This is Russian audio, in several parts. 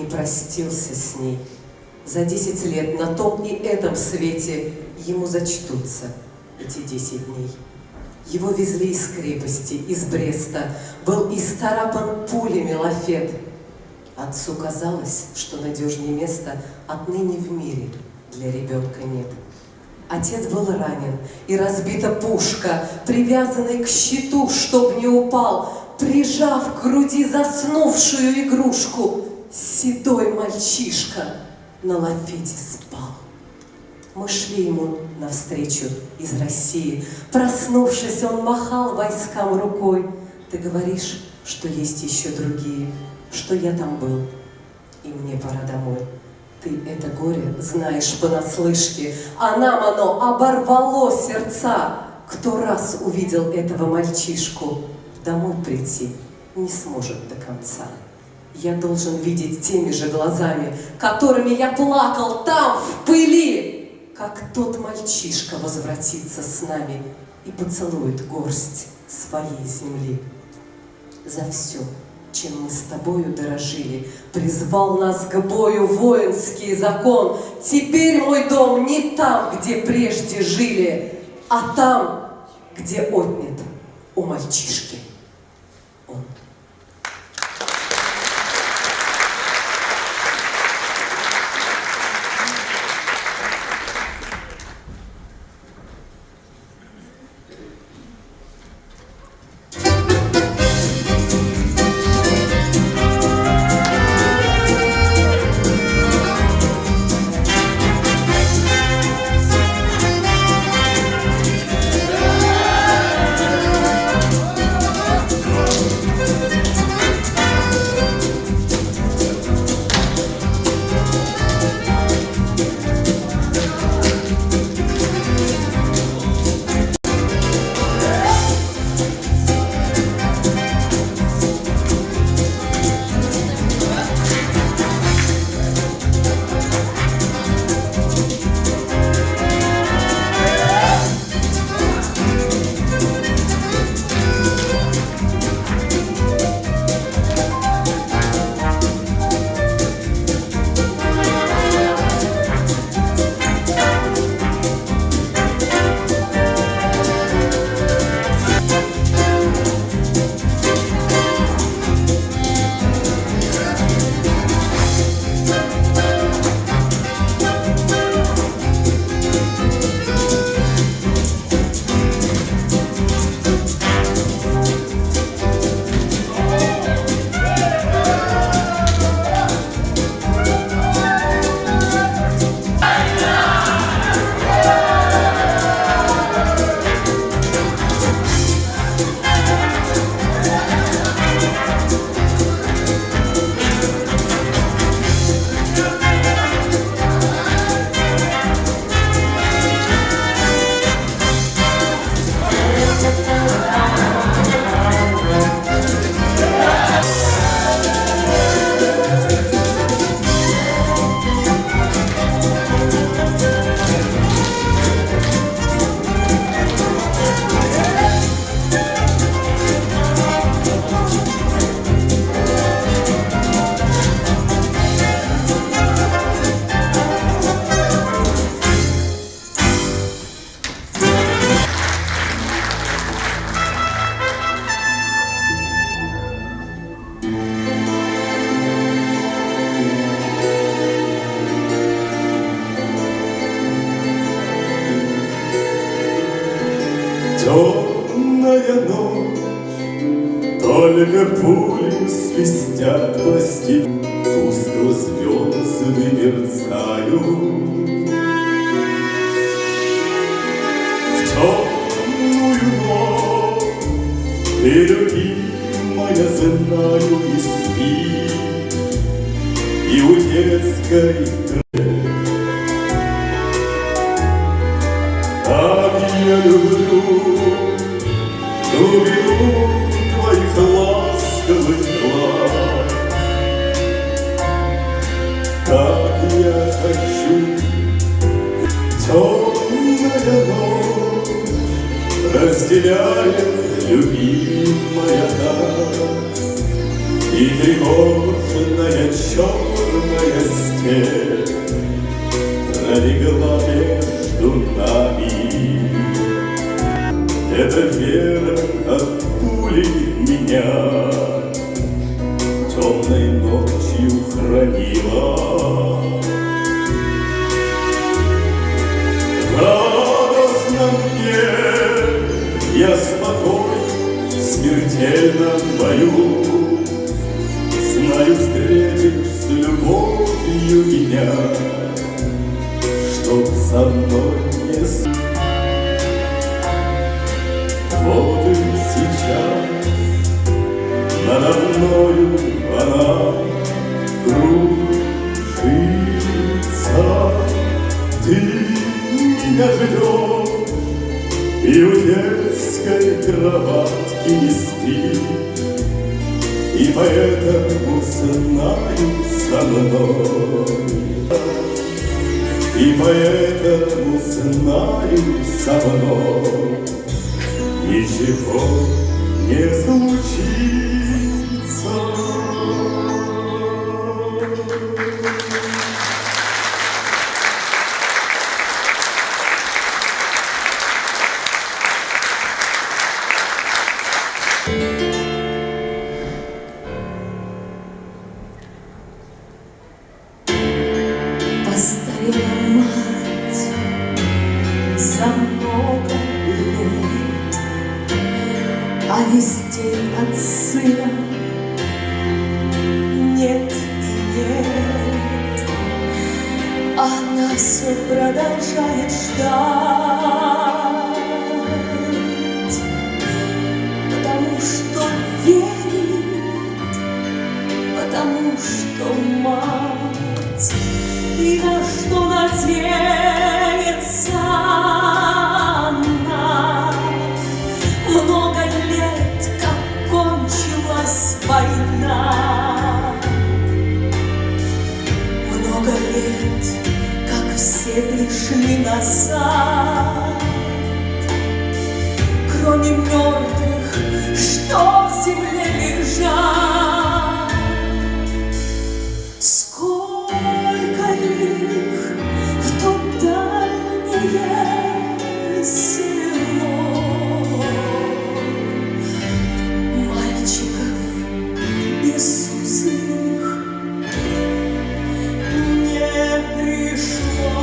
простился с ней. За 10 лет на том и этом свете ему зачтутся эти 10 дней. Его везли из крепости, из Бреста, был исцарапан пулями лафет. Отцу казалось, что надежнее места отныне в мире для ребенка нет. Отец был ранен, и разбита пушка, привязанный к щиту, чтоб не упал, прижав к груди заснувшую игрушку, седой мальчишка на лафете спал. Мы шли ему навстречу из России. Проснувшись, он махал войскам рукой. Ты говоришь, что есть еще другие, что я там был, и мне пора домой. Ты это горе знаешь понаслышке, а нам оно оборвало сердца. Кто раз увидел этого мальчишку, домой прийти не сможет до конца. Я должен видеть теми же глазами, которыми я плакал там, в пыли, как тот мальчишка возвратится с нами и поцелует горсть своей земли. За все, чем мы с тобою дорожили, призвал нас к бою воинский закон. Теперь мой дом не там, где прежде жили, а там, где отнят у мальчишки он. Темная ночь, только пули свистят по степи, тускло звезды мерцают. В темную ночь ты, любимая, знаю, и спишь, и у детской я люблю глубину твоих ласковых глаз. Как я хочу, темная ночь разделяет любимая нас, и тревожная черная пролегла между нами. Эта вера от пули меня темной ночью хранила. Радостно мне, я спокоен в смертельном бою. Знаю, встретишь с любовью меня, чтоб со мной не... Вот и сейчас надо мною она кружится. Ты меня ждешь и у детской кроватки не спишь, и поэтому знаю со мной, и поэтому знаю со мной ничего не случится. Постарела мать за много лет, а вестей от сына нет и нет. Она все продолжает ждать, потому что верит, потому что мать. И на что надеется она? Много лет, как кончилась война, много лет, как все пришли назад, кроме мертвых, что в земле лежат. Сколько их в то дальнее село, мальчиков безусых не пришло.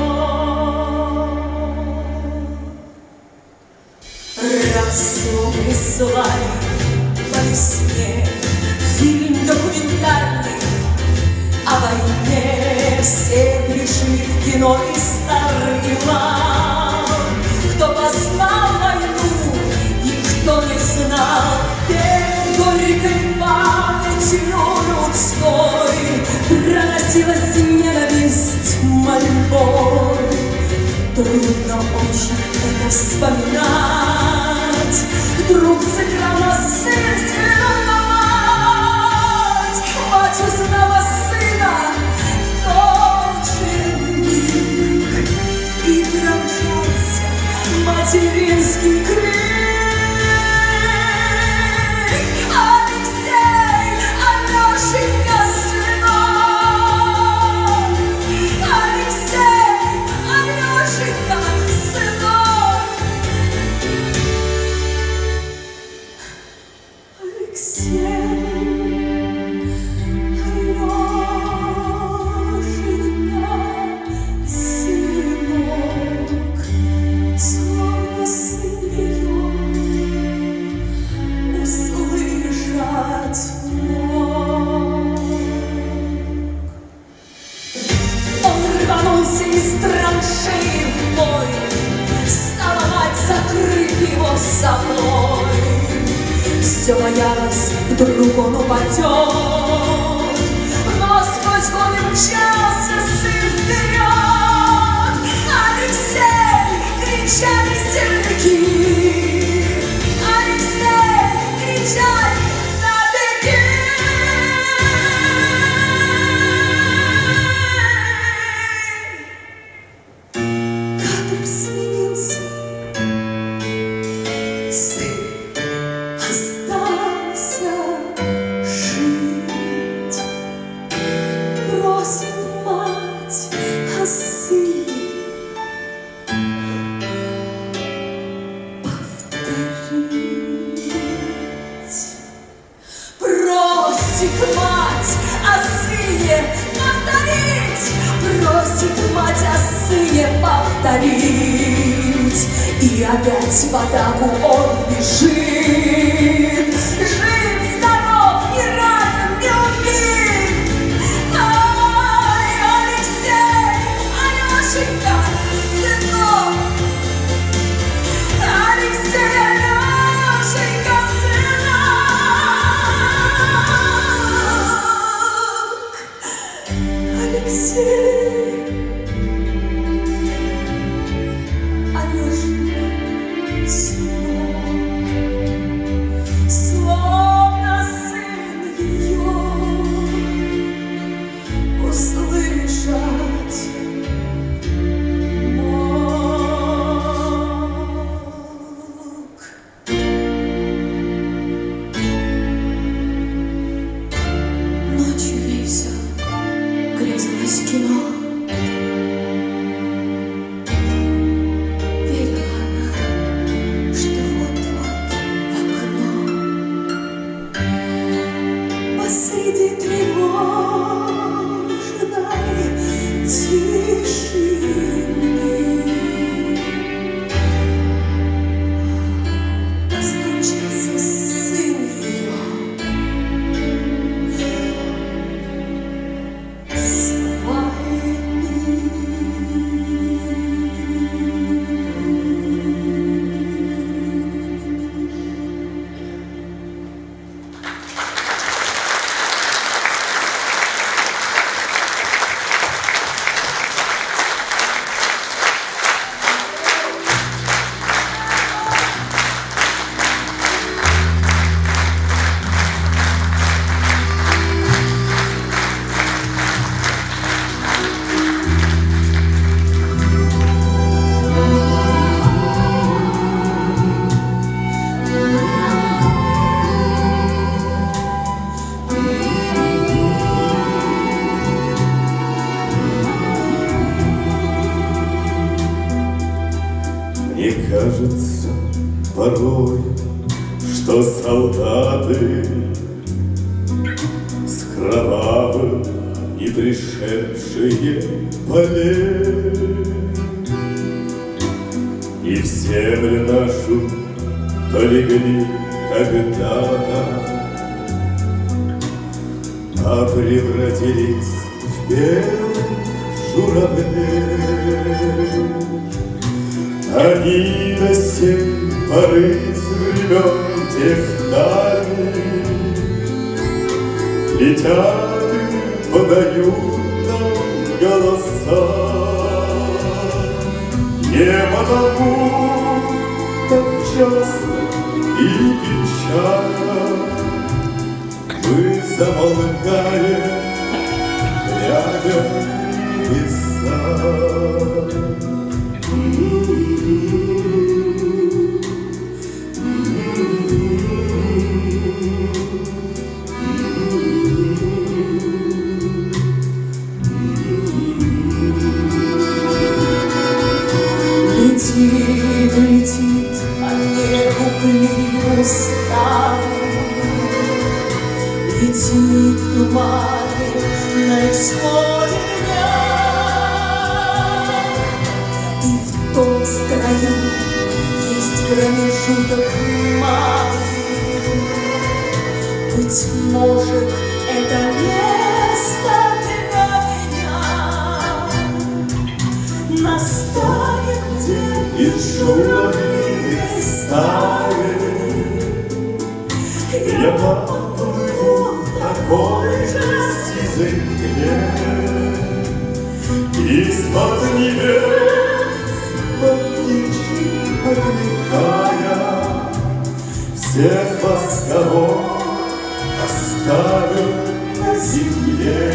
Раз его прислали по весне фильм документальный о войне, все пришли в кино и старый план. Кто познал войну и кто не знал, перед горькой памятью людской проносилась ненависть мольбой. Трудно очень это вспоминать. Вдруг сыграла сын взглянул на мать. Мать узнала сына в тот же миг, и промчался материнский крик. Алексей, Алешенька, сынок! Алексей, Алешенька, сынок! Алексей, собой. Все боялась, вдруг он упадет, но сквозь годы мчался сын вперед. Алексей, кричали земляки, Алексей, кричали на беги. Кадр сменился, сын остался жить. Просит мать о сыне Просит мать о сыне повторить, и опять в атаку он бежит. Жив, здоров, не ранен, не убит. Ай, Алексей, Алешенька, сынок. Алексей, Алешенька, сынок. Алексей. Словно сын ее услышать мог. Ночью ей все грезилось кино. Посреди тревожной тишины постучится сын ее с войны. Мне кажется порой, что солдаты с кровавых и пришедшие полей и в землю нашу полегли когда-то, а превратились в белых журавлей. Они до сей поры с времен тех дальних летят и подают нам голоса. Не потому так часто и печально мы замолкаем, глядя в леса. Летит, летит по небу клин усталый, летит в тумане на исходе дня. И в том строю есть промежуток малый. Быть может, это место для меня. Настанет день, И журавлиной стаи я поплыву в такой же сизой мгле. Из-под небес по птичьи окликая, всех вас, кого оставил на земле.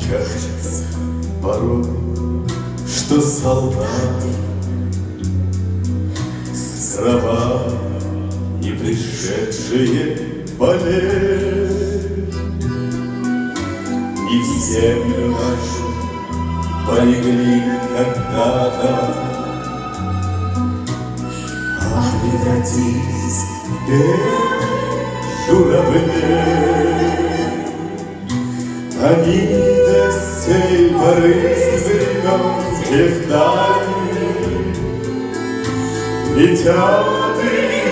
Кажется порой, что солдаты с кровавой не пришедшие болеть, и в землю нашу полегли когда-то, а превратились в белые журавли. Они до сей поры с времен далей летят и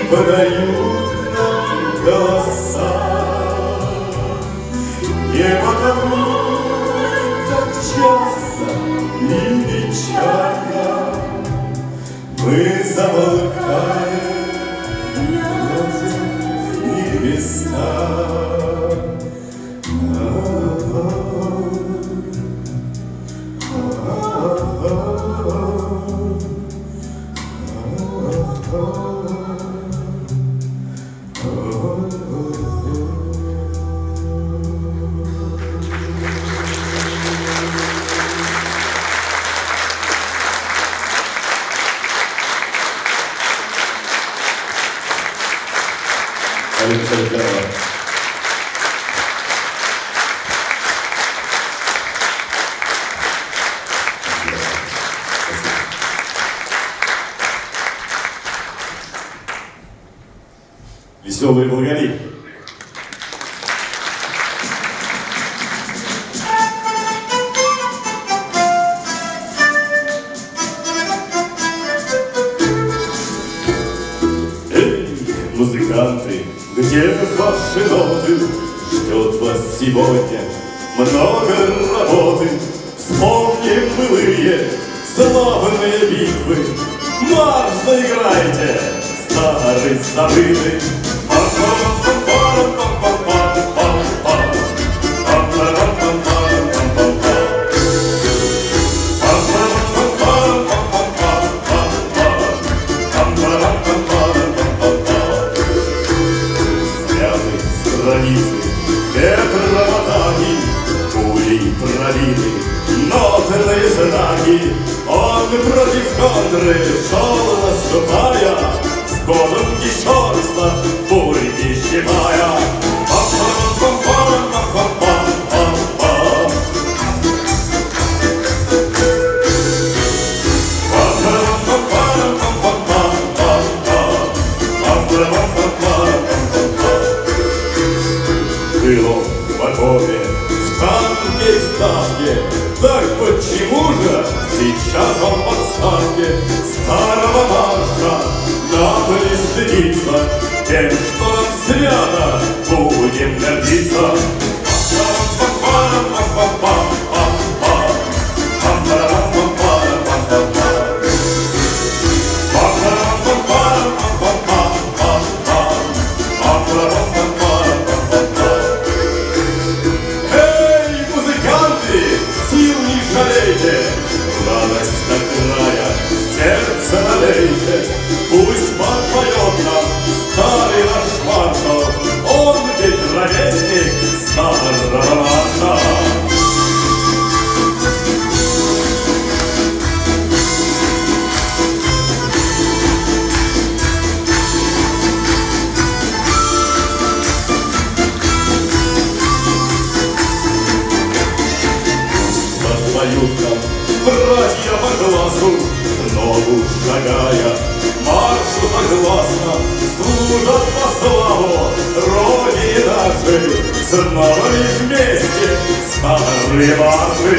подают нам голоса. Не потому так часто и печально мы замолкаем, глядя в небеса. Веселые благоли. Эй, музыканты, где ваши ноты? Ждет вас сегодня много работы. Вспомним былые славные битвы. Марш заиграйте, старый забытый. Смяты страницы ветроватаги, пулей пробиты нотные знаки. Он против контры шел, наступая, с годом Кичорса бурьки щипая. Было в окопе, в танке и ставке. Так почему же сейчас он в отставке? Старого марша надо не стыдиться, тем, что нам свято будем гордиться. Эй, музыканты, сил не жалейте, радость до края, сердце налейте. Пусть подпоет нам старый наш маршал, он ведь ровесник старого марша. Подпоют нам братья по глазу, в ногу шагая, маршу согласно, служат по славу Родине нашей. Снова и вместе старые марши.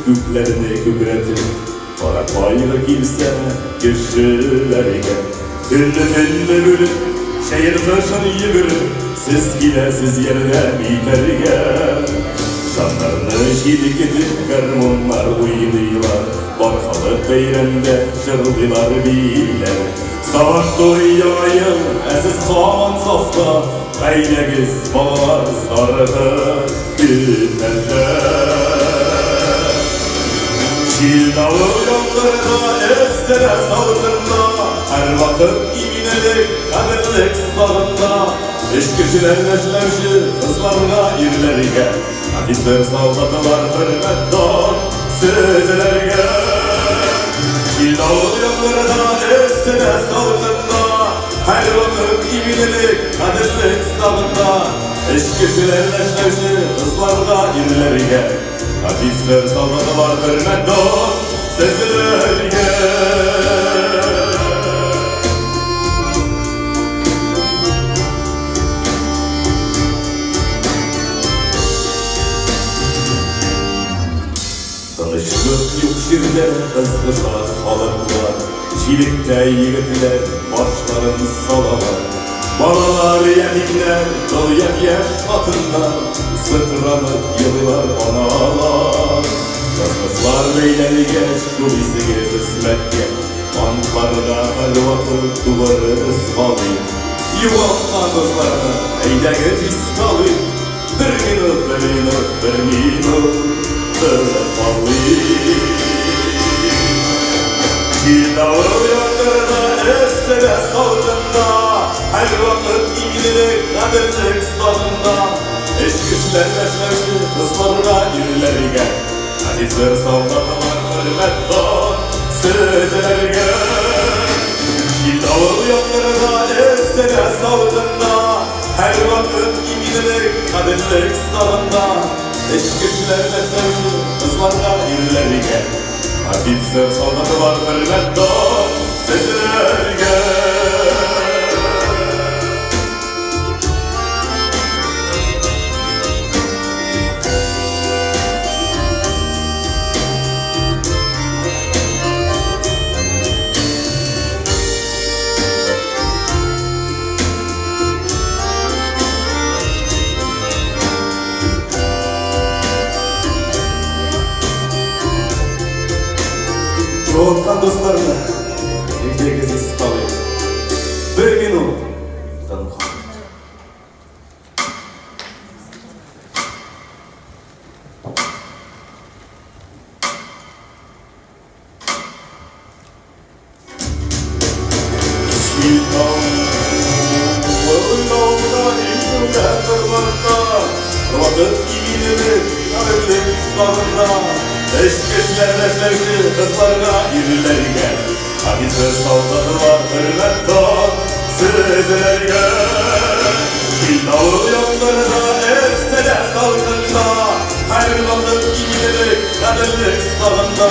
Küplerini küpletir, para bayrağı kilsene, kişilerine. Tüllü tüllü gülüp, Şehir kışın yıgırır, siz gidesiz yerden bitergen. Şanlarını şidik edip garmonlar uyudular, barkalı beyremde şırdılar beyler. Savaş doyayın, esiz saman safta, kaynegiz balalar sarıda biterler. Şil dağı yollarına estere saldırında, her vakit iminelik, kaderlik sağında. Eş kişiler neşlevşi, kızlarına irlerge, hadisler saldadılar hürmettan sizlerge. Şil dağı yollarına estere saldırında, her vakit iminelik, kaderlik sağında. Eş kişiler neşlevşi, kızlarına irlerge, hadisler salladılar hürmettan sizlerge. Tanışlık yok şirde kızgışar halıklar, çilikte yigitler başlarını salalar. Balalar yeminler, dolu yaş atından, sıtranıp yıllar analar. Kızmışlar beyleri geç, şu bizi gezismetke, antlarda her vakit duvarı ısmalıyım. Yuvalma kızlarını, eydeniz iskalıyım. Bir minut, böyle kallıyım. Şidağı yanlarına estere saldığında, her vakit imilik, kaderlik stadında. Eş güçler neşleşti kızlarına irlerge, hadisler saldadılar hürmettan sizlerge. Şidağı yanlarına estere saldığında, her vakit imilik, kaderlik stadında. Eş güçler neşleşti kızlarına irlerge, hadisler saldadılar hürmettan sizlerge. Yoğurtkan dostlarına, eydeniz iskalıyım. Bir minut, tanıkam. Şiltan, boyunluğuna ilgüler kırmakta, vakit iğnelik, kaderlik sağında. Eş güçler neşlevşi kızlarına irlerge, hadisler saldadılar hürmettan sizlerge. Şildağı yollarına estere saldırında, her vakit iminelik, kaderlik sağında.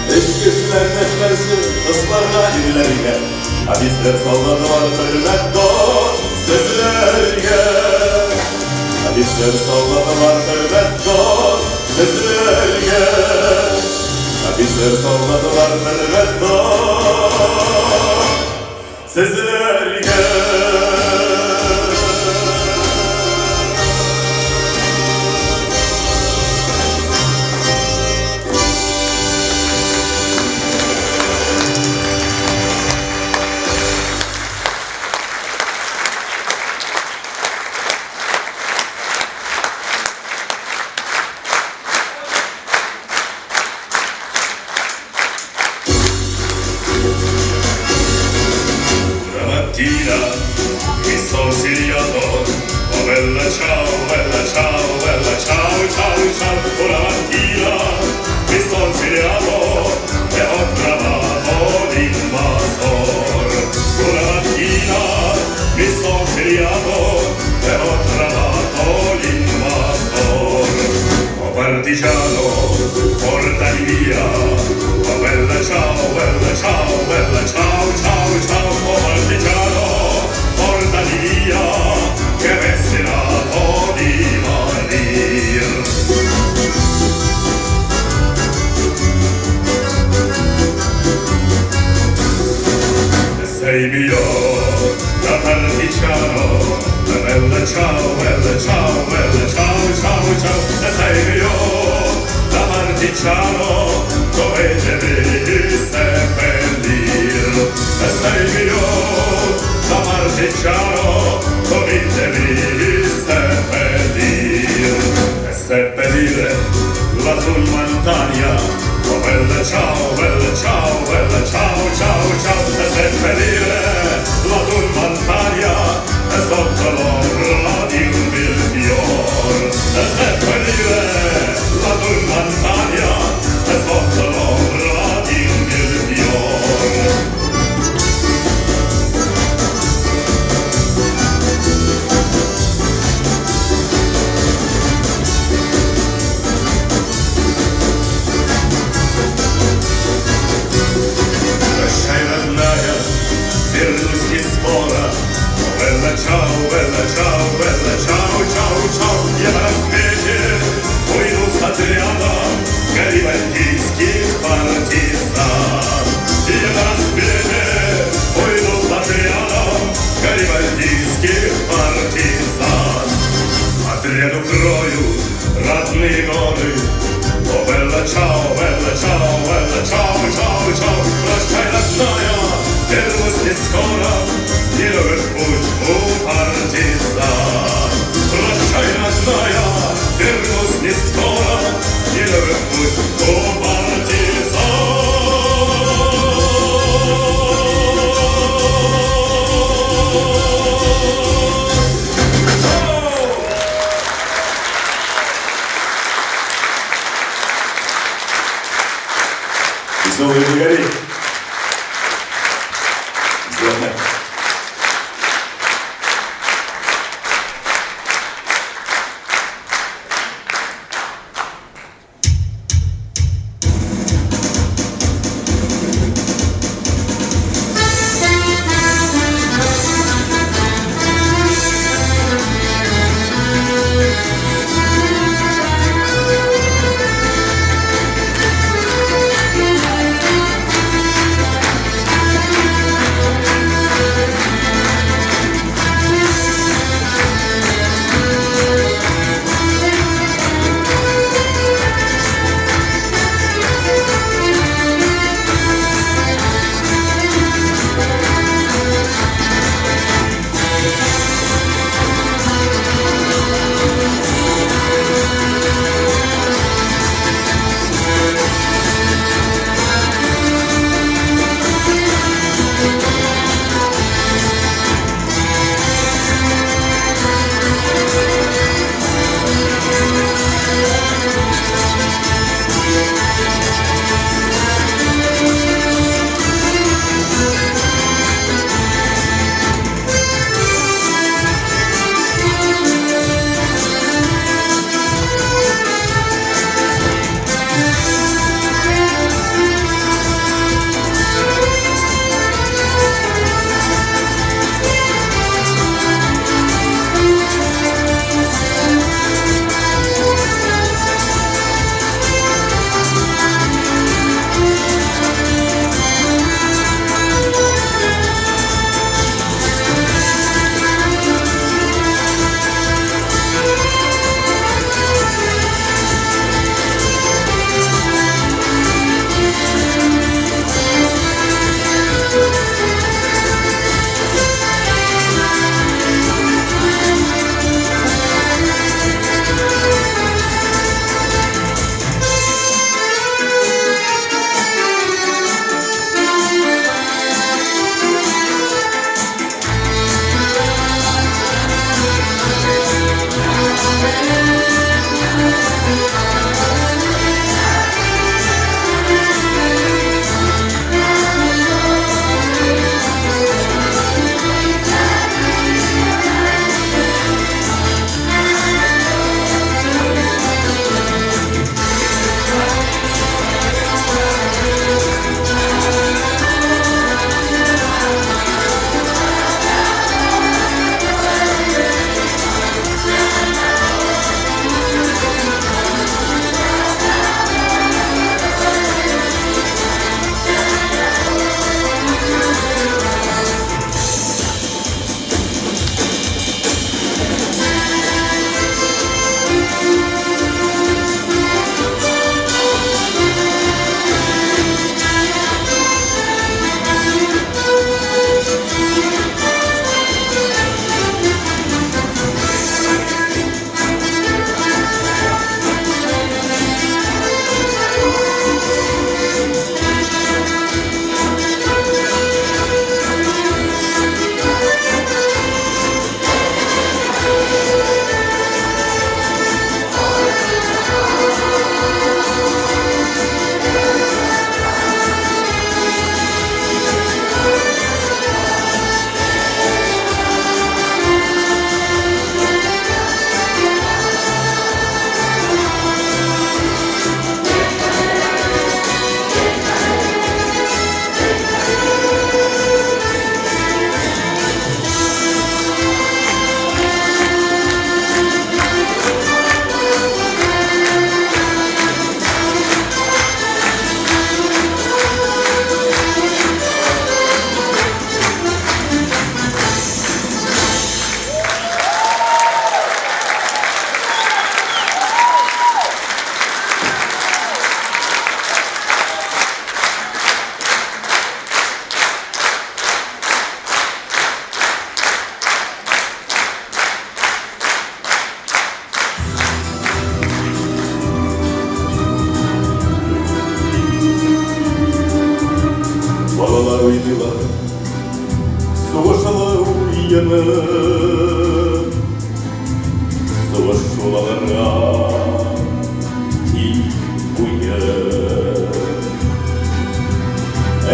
Eş güçler neşlevşi kızlarına irlerge, hadisler saldadılar hürmettan sizlerge. Hadisler salladılar hürmettan sizlerge, hadisler salladılar hürmettan sizlerge. Mattina mi son svegliato, oh bella ciao, ciao, ciao, ciao. Una mattina mi son svegliato e ho trovato l'invasor. Una mattina mi son svegliato e ho trovato l'invasor. Oh partigiano, portami via, oh bella ciao, ciao, ciao, ciao. Oh partigiano, portami via, che m'è serato di morir. Sei mio, da partigiano, seppellire lassù in montagna. Oh bella ciao, bella ciao, bella ciao, ciao, ciao, e seppellire lassù in montagna, e sotto l'ombra di un bel fior. E seppellire lassù in montagna, e sotto l'ombra di un bel fior. Вернусь из скоро. О, бella ciao, bella ciao, bella ciao, ciao, ciao. Я на рассвете уйду с отрядом гарибальдийских партизан. Я на рассвете уйду с отрядом гарибальдийских партизан. Отряд укроют родные горы. О, bella ciao, bella ciao, bella ciao, ciao, ciao. Прощай, родная, вернусь не скоро, нелегок путь у партизан. Прощай, родная, вернусь не скоро, нелегок путь у партизан. И снова не гори. Золотая.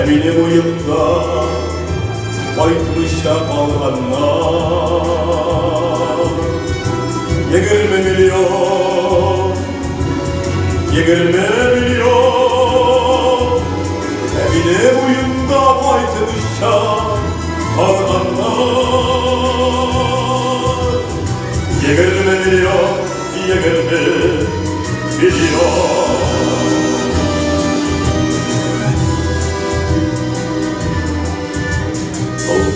Benim uyumda Kaytmışa kalganlar 20 milyon 20 milyon Benim uyumda Kaytmışa kalganlar 20 milyon 20 milyon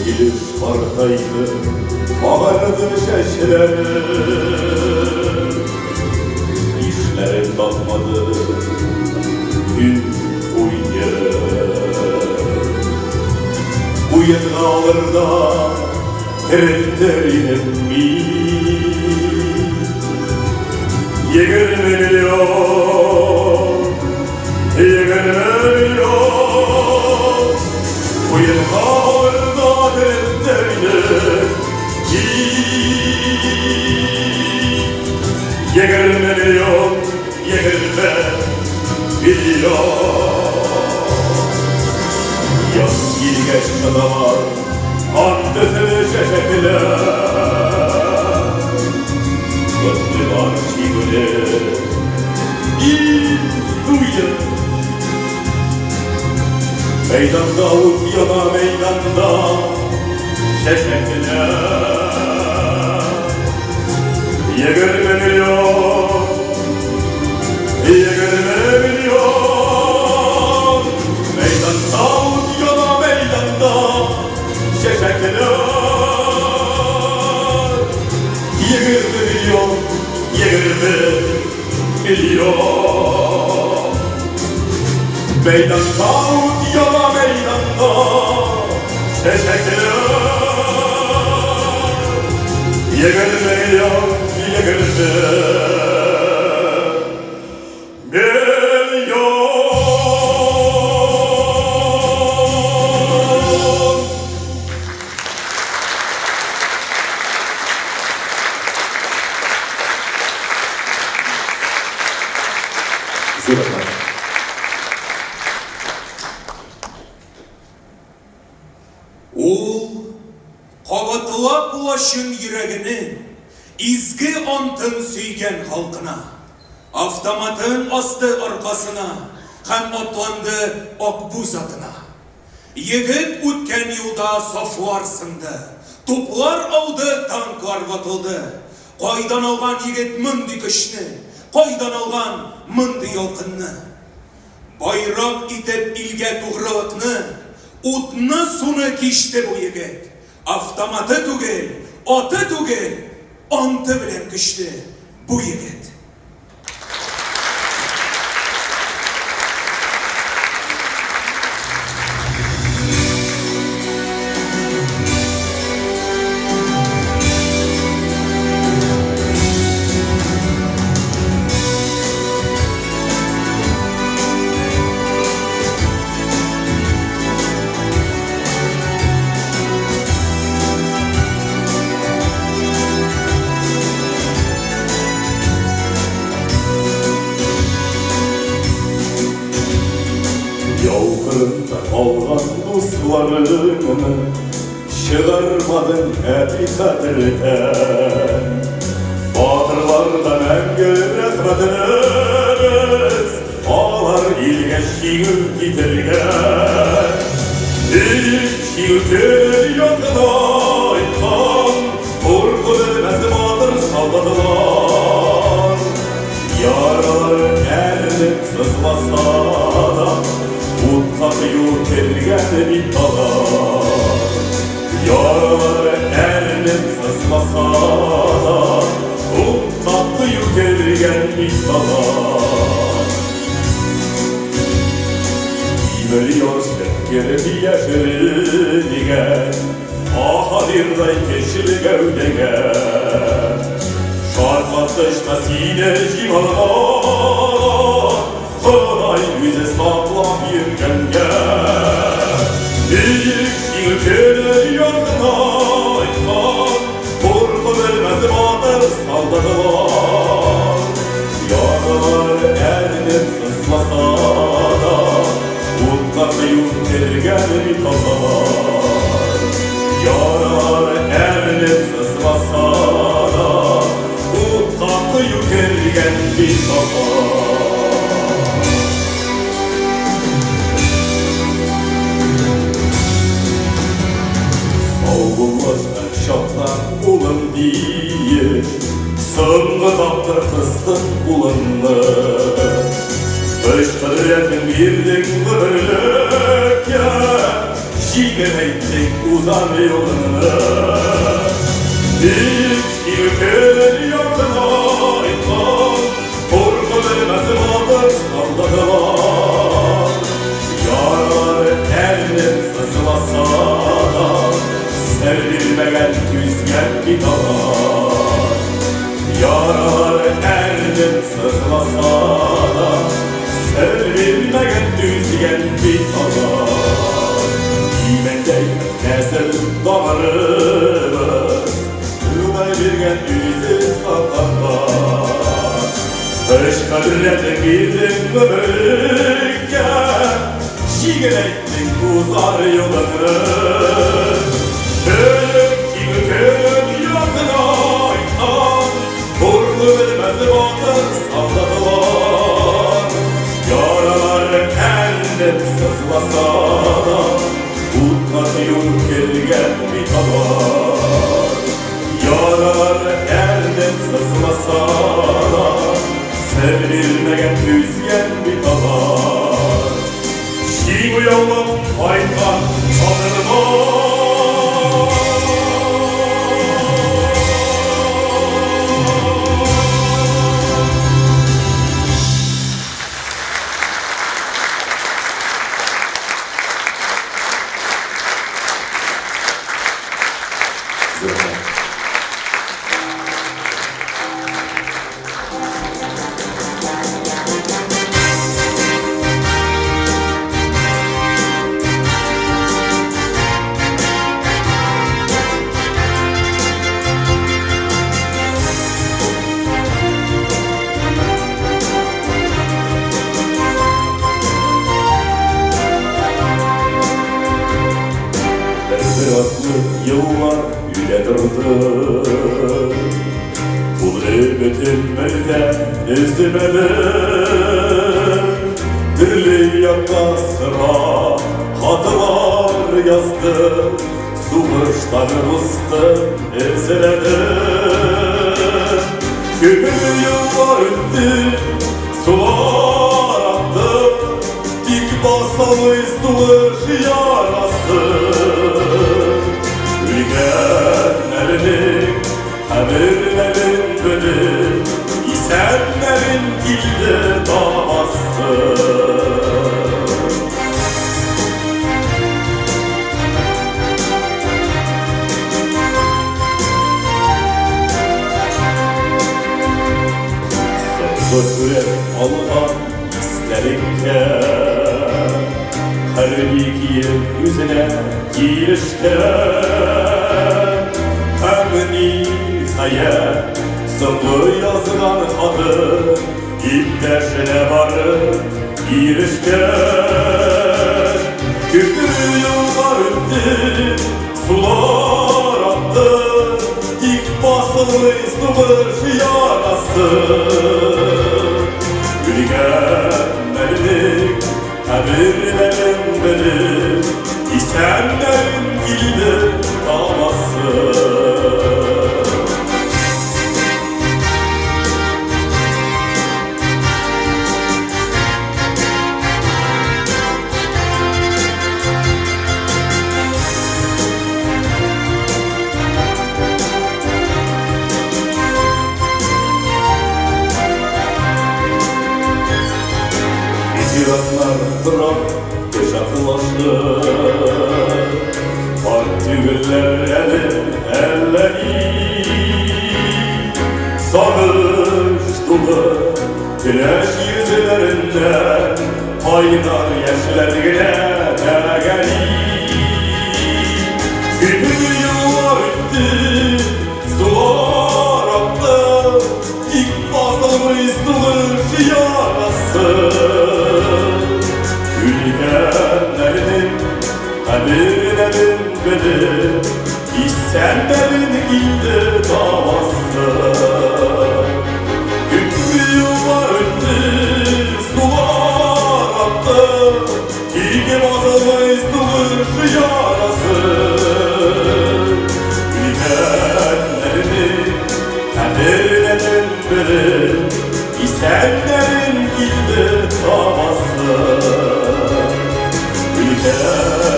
Gelir kartaydı, ağardı şeşleri İşlerim bakmadı, gün uyur dağlarda terlerim mi 20 milyon 20 milyon Uyur dağlarda terlerim mi 20 milyon 20 milyon Yaz girgeç kadar Andesini şeşekler Ötüler çivili İyi duyun Meydanda utyana meydanda Şeşekler 20 milyon 20 milyon Meydanda utyana meydanda Şeşekler 20 milyon 20 milyon Meydanda utyana meydanda Şeşekler 20 milyon 20 Zırhlar. Ул қабатылап ұлашын жүрегіні, изгі антын сүйген халқына, автоматын асты арқасына, һәм атланды Акбуз атына. Егіт өткен юлда сафлар сынды, топлар алды, танклар ватылды. Қайдан алған егіт мынды күшні, қайдан алған мынды ялқынны. Байрақ итеп илге туғрылықны, Утны суны кишті bu егет. Автоматы түгел, аты түгел, анты білен күшті bu егет. Yollarında kalgan dostlarını Çıkarmadın hep kaderden Batırlarda мәңгі rahmetiniz Ağlar ilge şiir gitirgen İlk şiirleri yanına aytan Korku bilmez batır salladılar Yaralar erdim sızmasa da Utkanıyor tergen bir dağlar Yaralar erdim sızmasa da Utkanıyor tergen bir dağlar Biliyor şekkeri yaşırıge Ahadirday keşil gövdege Şarkatlaşma sine civanına Kıray yüze saklam yürgenge İlk şiirkeri yanına aytan Korku bilmez batır salladılar Yaralar erdim sızmasa da Utkakı yurtları yürgen bir talar. Yarar erlep sızmasa da utandı yürgen bir talar. Savulmuşlar şaplar ulun diye Sığınғы taptır kıstın ulunlu Işkıdretin birlik birlikке Şigemeйтtik uzan yolunu Bir şirkel yardına aytlan Korku vermesi vardır salladılar Yarar erlep sızlasa da Sevilmegen küsgen bir talar Yarar erlep sızlasa da Sevilmegen küsgen bir talar Yemeğe nesil damarımız Ümay birgen yüzü saklanlar Işkıdretin birlik birlikке Şigemeйтtik uzar yolunu Kim yakına aytan Korku vermez batır salladılar Yaralar erlep sızlasa da Utlatıyor kelgen bir talar Yaralar erlep sızlasa da Sevilmegen küsgen bir talar Şiğ uyanıp aytan tanırma Yıllar yüle durdu Kulübetin melde izlemedi Dirli yakta sıra hatılar yazdı Suvuşlarımızdı eziledi Kömür yıllar öttü sular attı Dik basamış suvuş yarası Ülgenlerin, haberlerin bölü İsenlerin gildi davası Sırtı sürer Allah'tan isterken Her iki yüzüne girişken Hem nihayet sırlı yazılan hadı İpteşine varıp girişken Küfür yıllar öttü, sular attı Dik basılmış sıvır yarası Ülgenlerin, haberlerin beri İsenlerin gildi davası Hicranlar duran yaşatılaşır Partüller elleri Sarış dolu güneş yüzlerinden Aynar yaşlarına geli Bütün yıllar öttü, sular attı Dik basılmış sıvır yarası Ülgenlerin, Emirlerin beni İskender'in ildi davası Gümbü yıllar öndü sular attı İlgi bazılmayız durur yarası Ülkenlerini emirlerin beni İskender'in ildi davası Ülkenlerin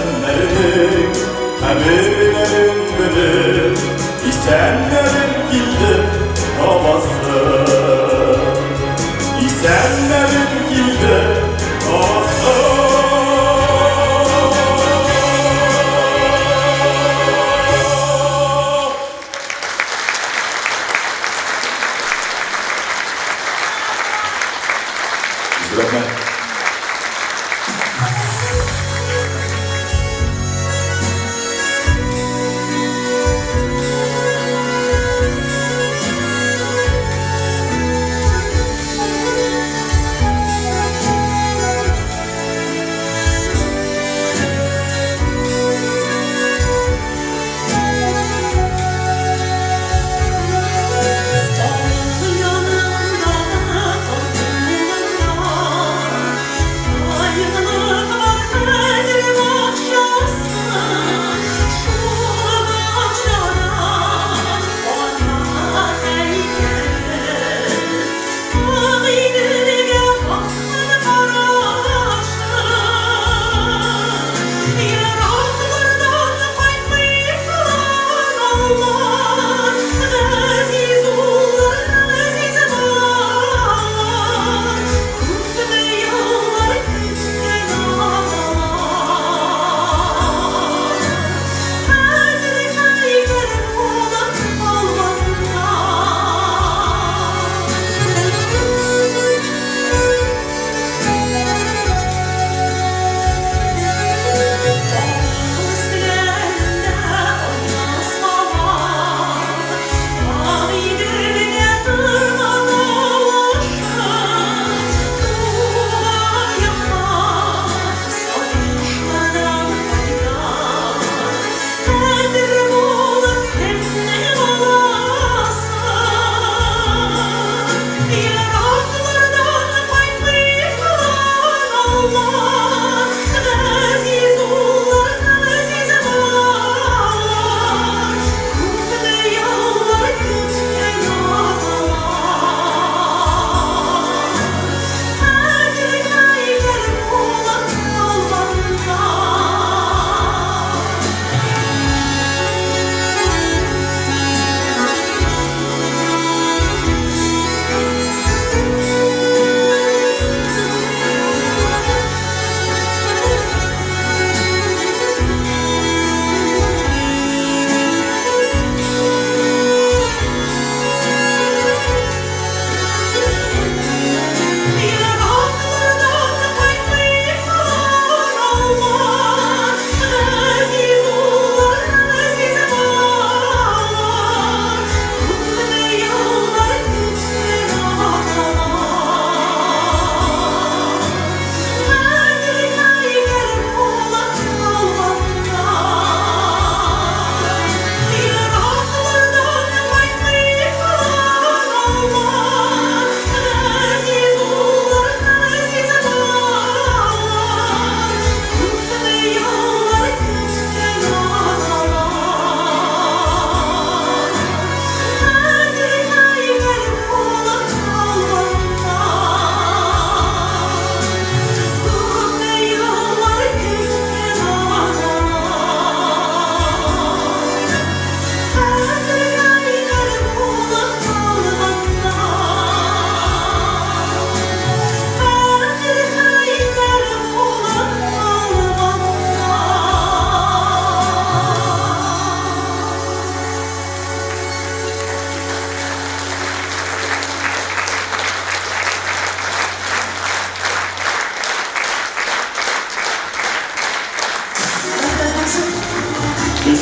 emirlerin biri İstenlerin gildi havası İstenlerin gildi havası Rahmet.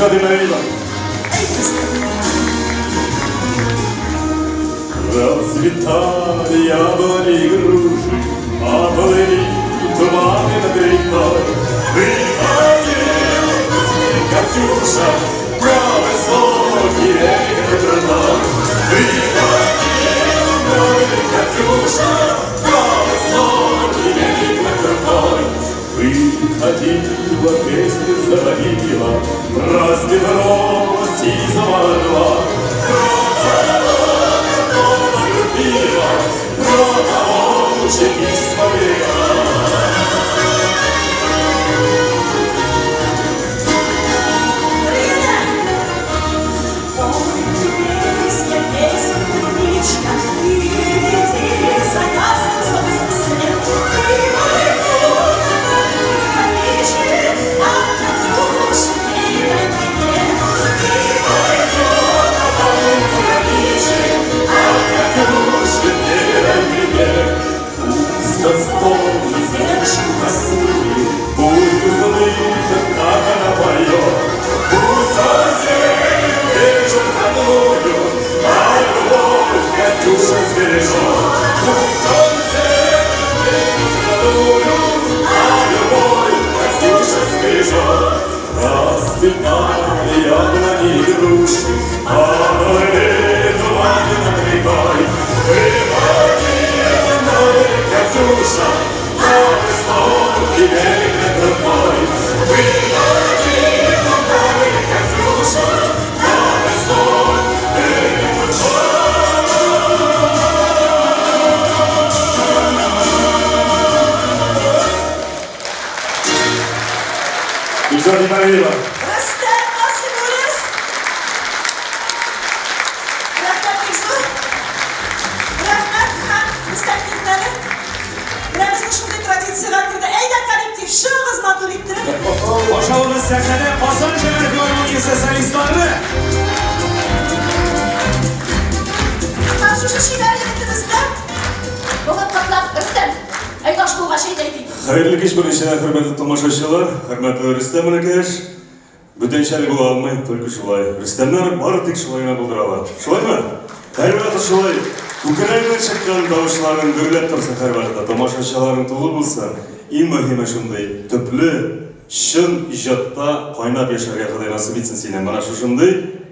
Шадимеева. Расцветали яблони и груши, а плыли туманы над рекой. Выходи! круче письма Jordi Marilla. Рустем Насибуллин. Рахмат Бекзур. Рахмат хан müstakimleri. Buramızın şunday tradisiyalar kirdi. Eyda kollektiv şığız maturittiri. Boshlig'imiz sahnada Qozon shahar filharmoniya solistlarni Mana shu shilarligimizda bugun qoplab Rustem Aydosh buğa şey deydi. Xayrli kech bo'lishini hurmatli tomoshabinlar, hurmatli Rustam akash. Butunchalik bo'la olmay, только shulay. Rustamlar bari tek shulayni bildiradi. Shulaymi? Darvoqe shulay. Ukrainadan chiqqan tovushlarning gullab tursa harvaqtda tomoshabinlarning to'g'ri bo'lsa, eng muhimi shunday tupli, shin ijodda qaynab yasharga Xudo nasib etsin seni. Mana shu shunday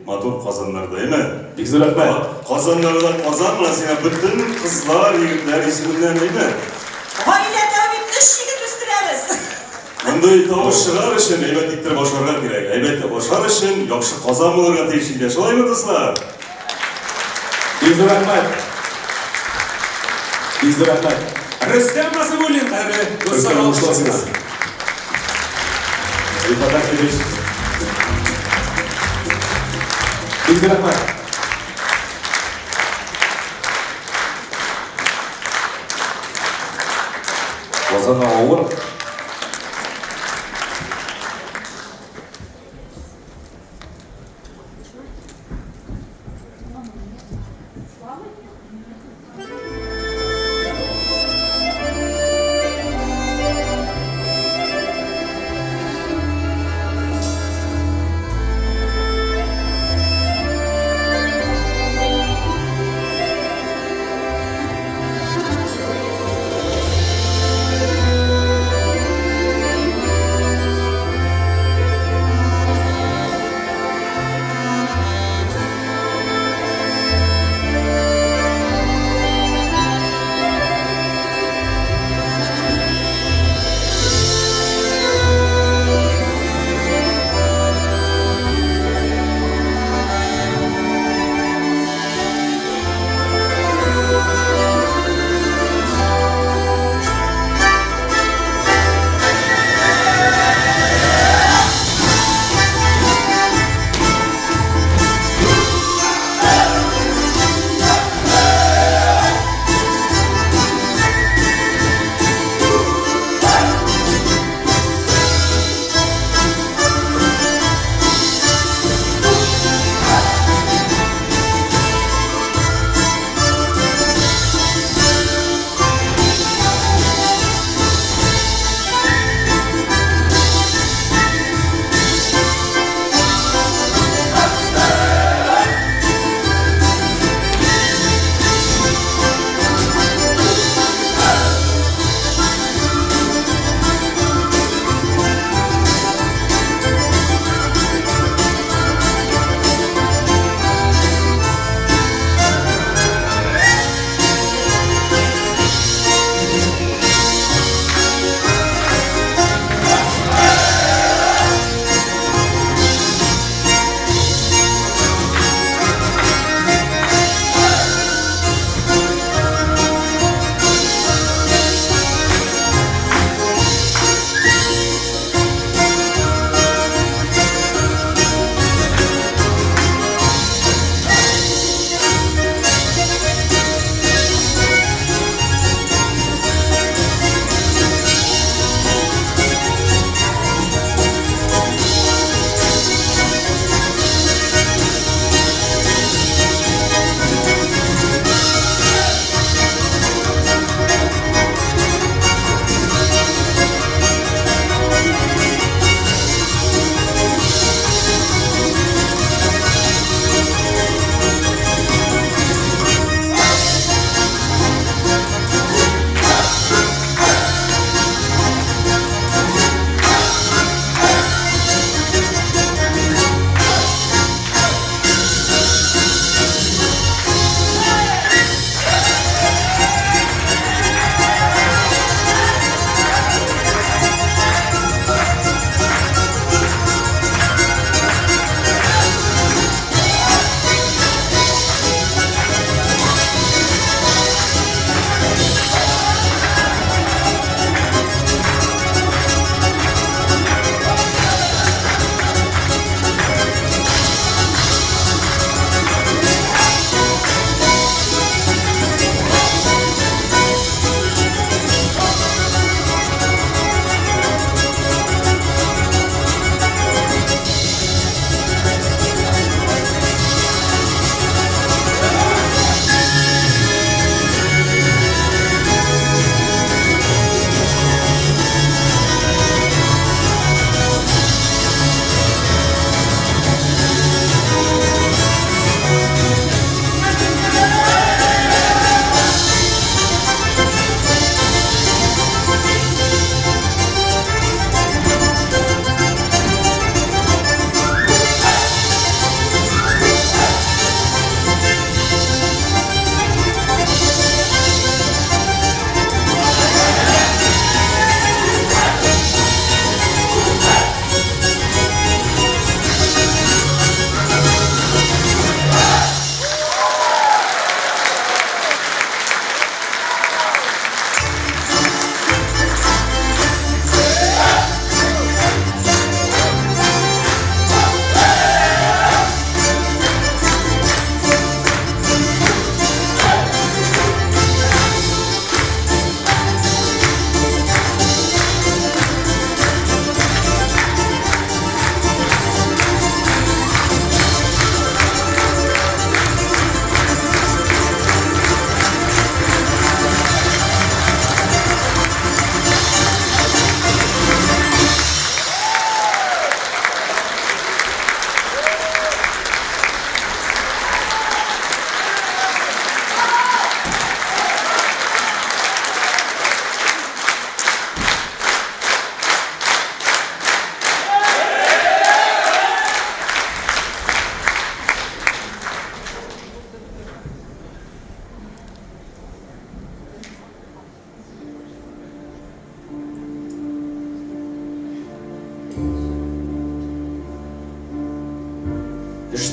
motor qozonlarda, emi? Bekzor rahmat. Qozonlarda qozon seni butun qizlar, yigitlar ismidan emi? Oilada bitmiş yigit üstüremiz. Bunday tovush chiqar uchun albatta boshqarlar kerak. Albatta boshqar uchun yaxshi qozon bo'larga tegishli. Shulaymi do'stlar? Bekzor rahmat. Bekzor rahmat. Rustem Nasibulin qadri do'stlar Xushlasiniz. Rifat Akilov. Bekzor rahmat. Qozon og'ir.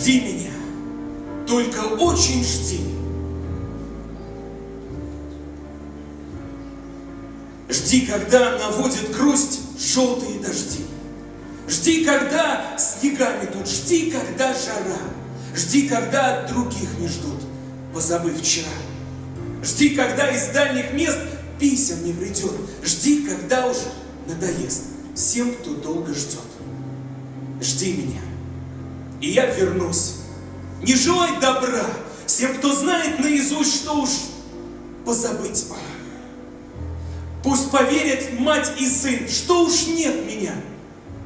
Жди меня, только очень жди. Жди, когда наводит грусть желтые дожди. Жди, когда снегами тут, жди, когда жара. Жди, когда от других не ждут, позабыв вчера. Жди, когда из дальних мест писем не придет. Жди, когда уж надоест всем, кто долго ждет. Жди меня, и я вернусь. Не желай добра всем, кто знает наизусть, что уж позабыть пора. Пусть поверят мать и сын, что уж нет меня.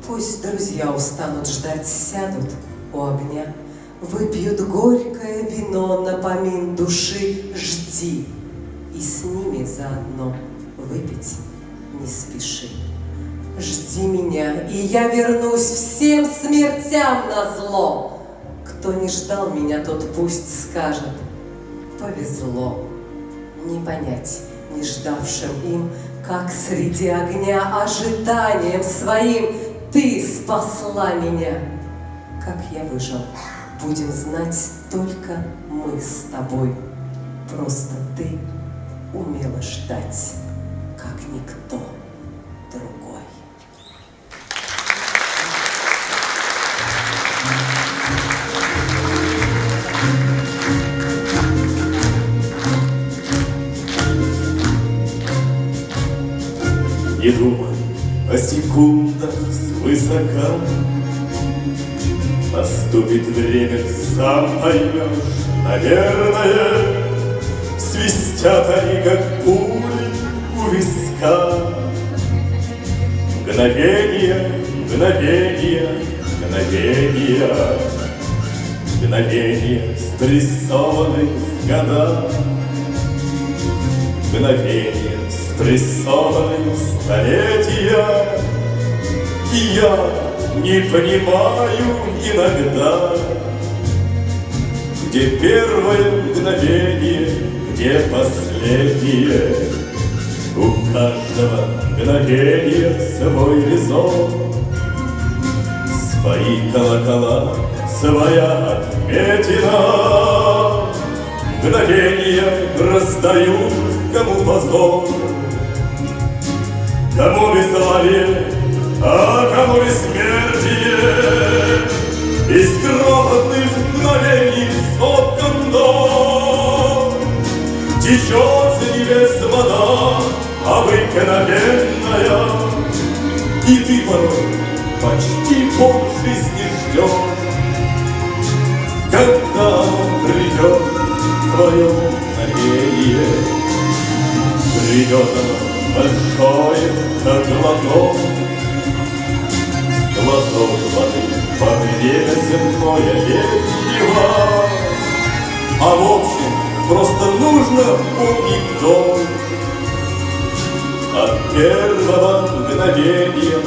Пусть друзья устанут ждать, сядут у огня, выпьют горькое вино на помин души. Жди, и с ними заодно выпить не спеши. Жди меня, и я вернусь всем смертям назло. Кто не ждал меня, тот пусть скажет: повезло. Не понять не ждавшим им, как среди огня ожиданием своим ты спасла меня. Как я выжил, будем знать только мы с тобой. Просто ты умела ждать, как никто другой. Не думай о секундах свысока, наступит время, сам поймешь, наверное. Свистят они, как пули у виска. Мгновения, мгновения, мгновения, мгновения, спрессованные в года. Мгновения, спрессованные в столетия. И я не понимаю иногда, где первое мгновение, где последнее. У каждого мгновения свой резон, свои колокола, своя отметина. Мгновения раздают, кому позор, кому бесславие, а кому бессмертие. Из крохотных мгновений соткан дом, течет с небес вода обыкновенная. И ты порой почти полжизни ждешь, когда он придет, твое мгновение. Придет оно большое, как глоток, глоток воды во время земное летнего. А в общем, просто нужно помнить дом. От первого мгновения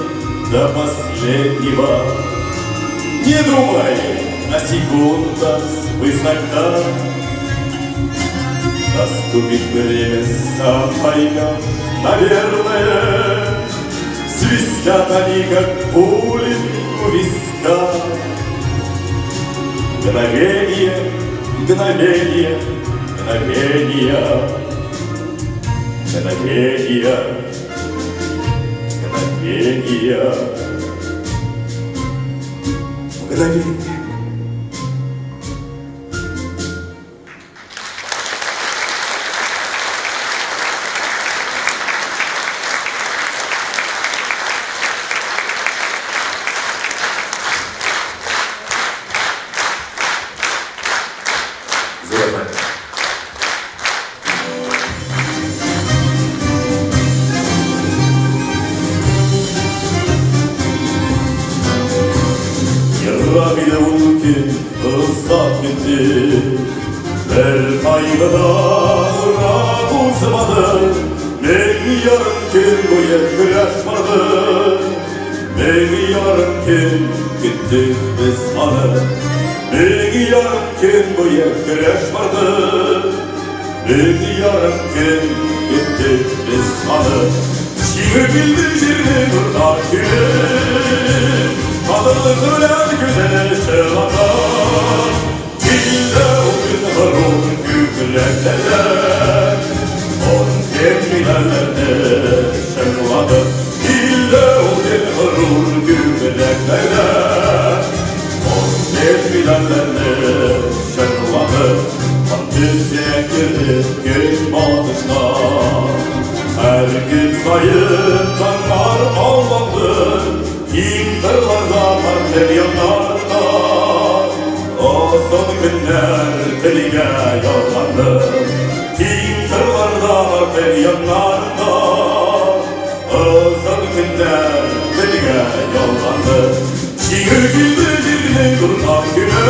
до последнего. Не думай о секундах свысока. Наступит время, сам поймешь, наверное. Свистят они, как пули у виска. Мгновение, мгновение, мгновения, мгновения, мгновения, мгновения. Rapide ulki ıslak gitti. Her kaygıdan uzmadı. Ben yarım kim bu yaklaşmadı. Ben yarım kim gitti besmadı. Ben yarım kim bu yaklaşmadı. Ben yarım kim gitti besmadı. Şiir bildi şiirini durdan kim. Kadınlık ölen güzel şırada Dilde o gün harun kükrekler On tepkilerle şırladı Dilde o gün harun kükrekler On tepkilerle şırladı Kandisiye girip göz batışına Her gün sayıklanlar ağlandı Kim kırlarda parçel yanlarda O son günler telige yollandı Kim kırlarda parçel yanlarda O son günler telige yollandı Şiir gibi dilini durmak günü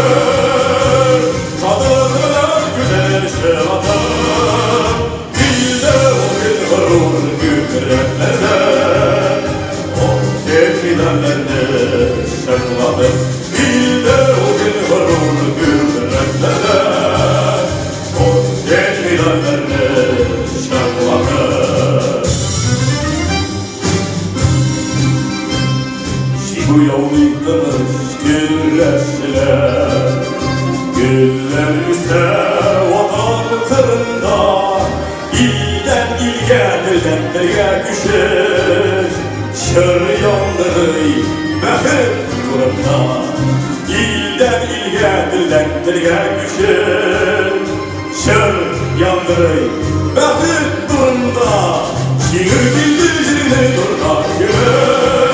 Kadınlar güzel şırada Dilde o gün harun kükreklerle O tepkilerle şırladı Dilde o gün harun kükreklerle O tepkilerle şırladı Bu yoldaş güreşler Güller ise vatan kırında İlden ilge dilden dilge küşür Şır yandırıy mehir kurumda İlden ilge dilden dilge küşür Şır yandırıy mehir kurumda Şiir bildircini durmak günür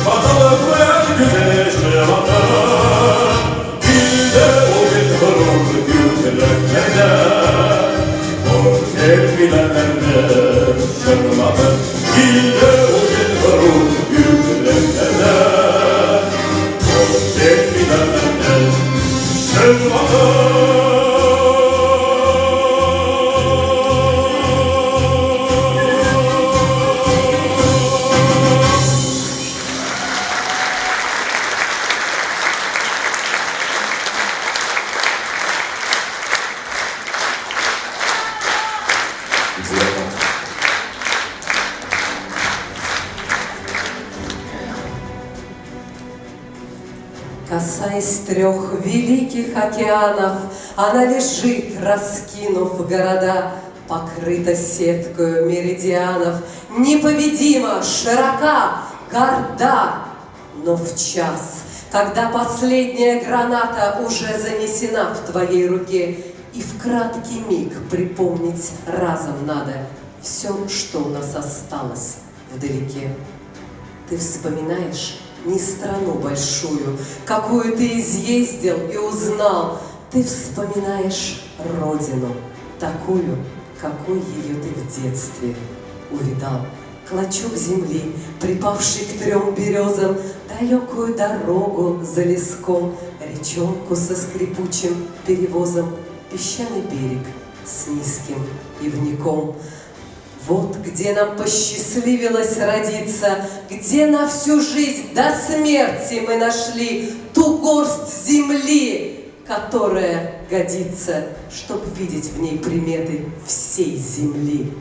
Katalıklar güzel şırada Dilde o gün harun kükreklerle O tepkilerle şırladı Dilde o gün harun kükreklerle O tepkilerle şırladı Касаясь 3 великих океанов, она лежит, раскинув города, покрыта сеткою меридианов, непобедима, широка, горда. Но в час, когда последняя граната уже занесена в твоей руке, и в краткий миг припомнить разом надо все, что у нас осталось вдалеке. Ты вспоминаешь не страну большую, какую ты изъездил и узнал. Ты вспоминаешь родину, такую, какой ее ты в детстве увидал. Клочок земли, припавший к 3 березам, далекую дорогу за леском, речонку со скрипучим перевозом, песчаный берег с низким ивником. Вот где нам посчастливилось родиться, где на всю жизнь до смерти мы нашли ту горсть земли, которая годится, чтоб видеть в ней приметы всей земли.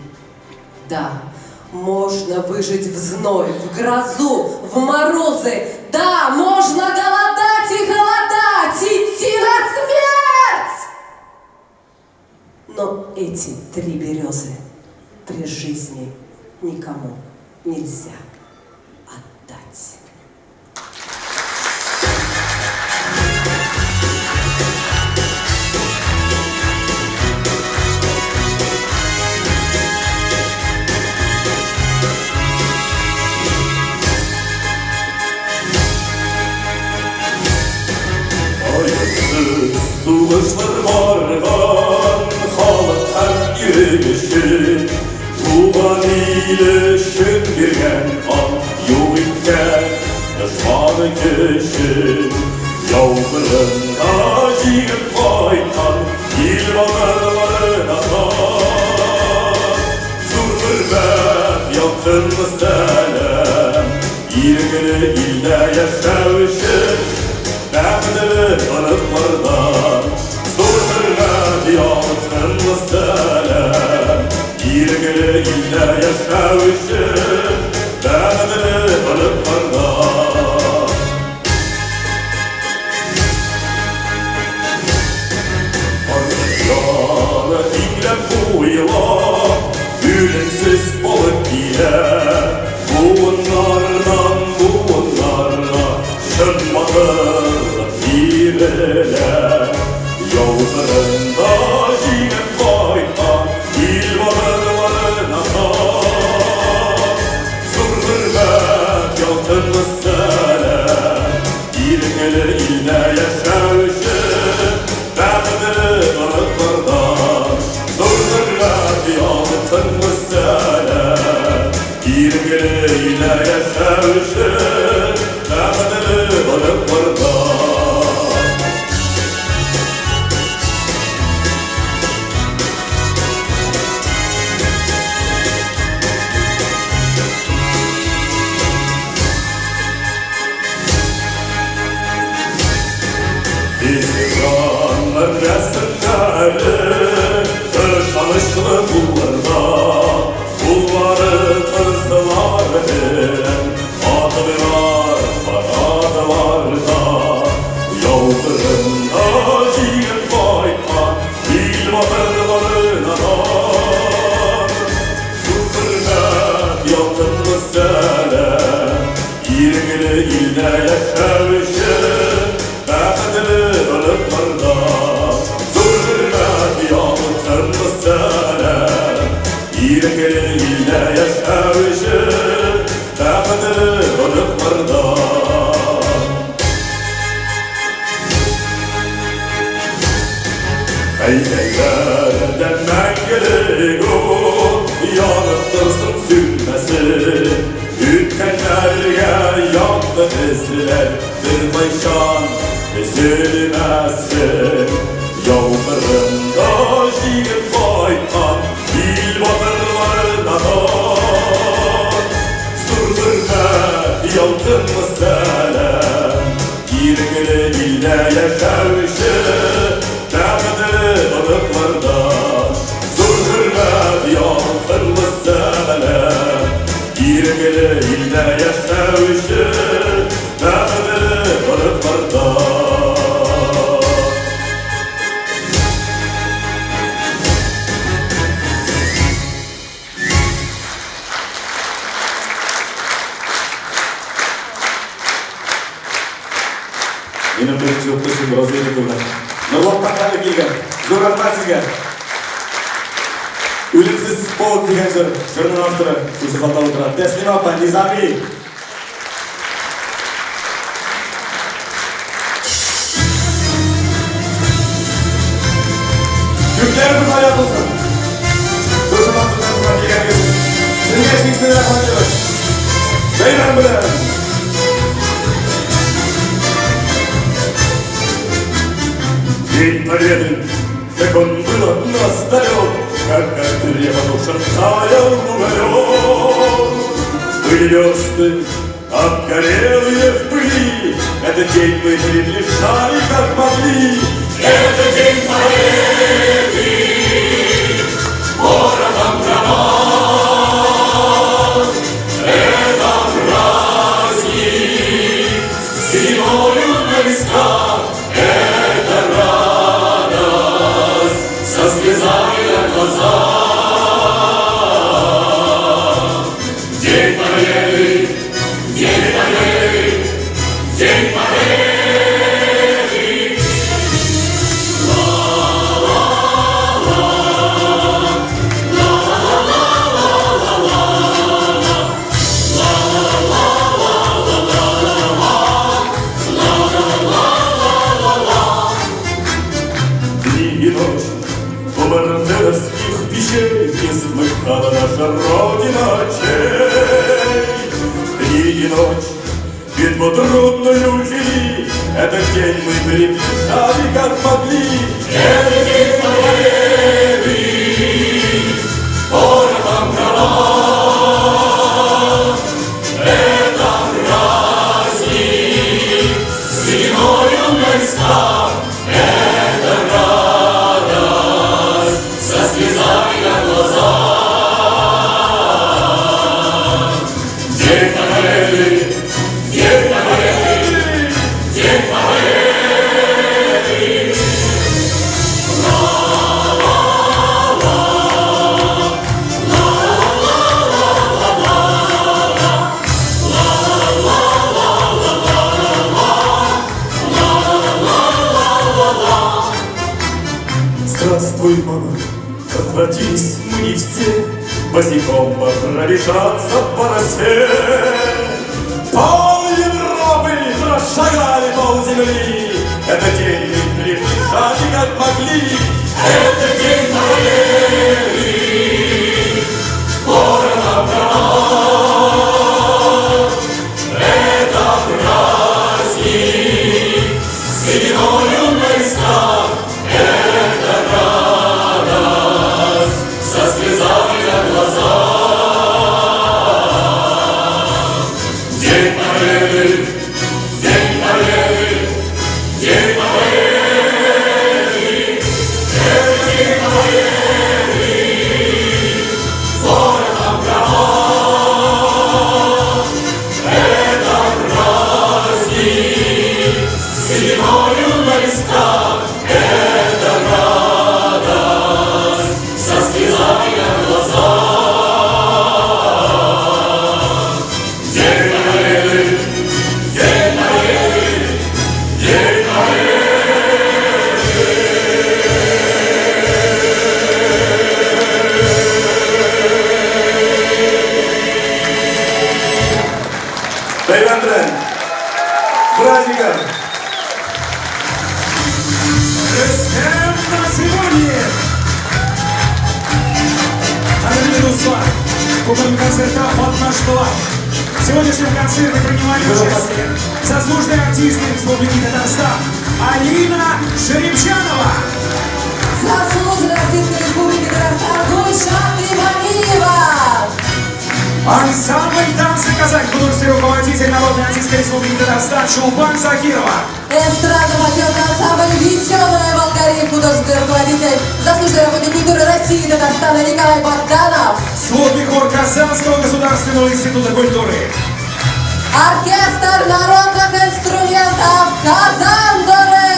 Да, можно выжить в зной, в грозу, в морозы. Да, можно голодать и голодать, идти на смерть. Но эти 3 березы при жизни никому нельзя отдать. Ayırsız suluçlar vargan Halık her yürüyüşü Tuğan iyileşin birgen al Yok iken yaşadı kişi Yavgırında jigit kaytan İl bakarlarına kal Zur hürmet yaptın mı senem İlgili ilde yaşavışın Nəmdili ırıqlardan Zor hürmət yaptın mı sələm İlgili ildə yaşavışın Nəmdili ırıqlardan Ürünsiz balık yine buğunlardan şınmadır hireler. Yollarında yine fayda ilvalarına kal. Zurhürmet yaltın seler İrgeli ile yaşarışır Bəxti ırıqlardan Zurhürmet yaltın seler İrgeli ile yaşarışır Bəxti ırıqlardan. İzranlar resimleri Işanışlı Bulvarı kızlarının Adlar adlarda Yollarında yine baytan İlvalarına Zülfürmet yaltın seler İrgili ile yaşarışır Bəxtli ırıqlarda Zülfürmet yaltın seler İrgili ile yaşarışır Bəxtli ırıqlarda. Heykellerde məngeli qul Yanıb dursun sürməsin Ütkenlerge yandı izler Bir bayşan ezilmesin Yollarında yiyip baytan İlvatırlarına dar Zurhürmet yaltın selam İrgili ile yaşarışır Bəxti ırıqlarda Zurhürmet yaltın selam İrgili ile yaşarışır Bəxti ırıqlarda. Менің бірінші өктішім Розеликовна. Нұрлан Таңғалы келген. Зор рахмат сізге. Өлімсіз полк деген жыр. Жырының авторы осы залда отырады. Тәслима Низами. Жүктеріміз аяқ болсын. Көшіман тұтасына келгеніңіз. Сізге шексіз рахмат делік. Жайдан білем. День Победы, как он был от нас далек, Как костре потушен таял уголек. Были версты, обгорелые в пыли, Этот день мы приближали, как могли. Это день Победы, городом громад. Это праздник, зимою на висках. Это радость, со слезами на глазах. День Победы, День Победы, День Победы. Дни и ночи у бардеровских печей Не смыкала наша Родина очей. Дни и ночи битву трудную вели, Этот день мы приближали, как могли. Это день Победы, городом громад. Это праздник, зимою на висках. Это радость, со слезами на глазах. День Победы, День Победы, День Победы. пробежаться по росе. Пол Европы прошагали полземли. Это день мы приближали, как могли. Это день Валерии. Ребята, с праздником! Рустем Насибуллин! Андрей купим концерта «Вот наш план». В сегодняшнем концерте принимали участие заслуженные артисты Республики Татарстан Алина Шеребчанова, Заслуженная артистка Республики Татарстан Гульшан Имамиева, ансамбль «Танцы Казань», художественный руководитель Народной артистской Республики Татарстан Чулпан Закирова, эстрадно-вокальный ансамбль «Веселая Болгария», художественный руководитель, заслуженный работник культуры России и Татарстана Николай Богданов, сводный хор Казанского государственного института культуры, оркестр народных инструментов «Казандоры»,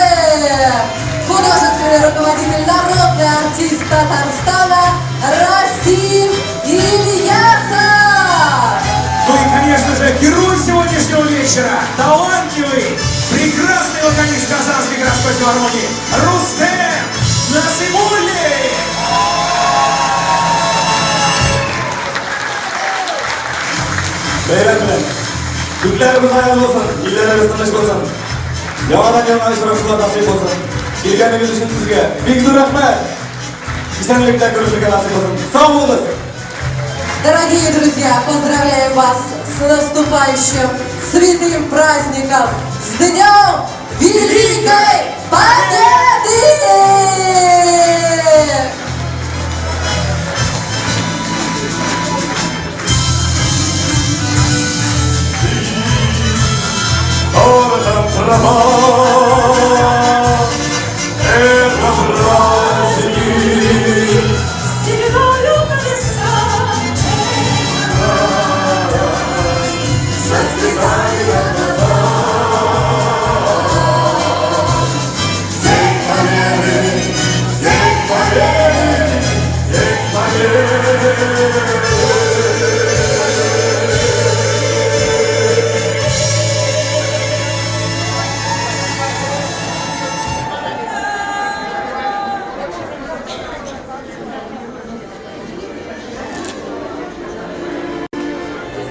художественный руководитель, народный артист Татарстана Расим Ильясов. ну и, конечно же, герой сегодняшнего вечера, талантливый, прекрасный вокалист Казанской городской филармонии Рустем Насибуллин. Beyler, Türklerimiz hayırlı olsun, illerimiz tanış olsun. Yavadan yana iştirakçılar nasip olsun. Gelgeniz için sizge büyük zor rahmet. Esenlikler görüşürüz nasip olsun. Sağ olun. Дорогие друзья, поздравляем вас с наступающим святым праздником, с Днем Великой Победы!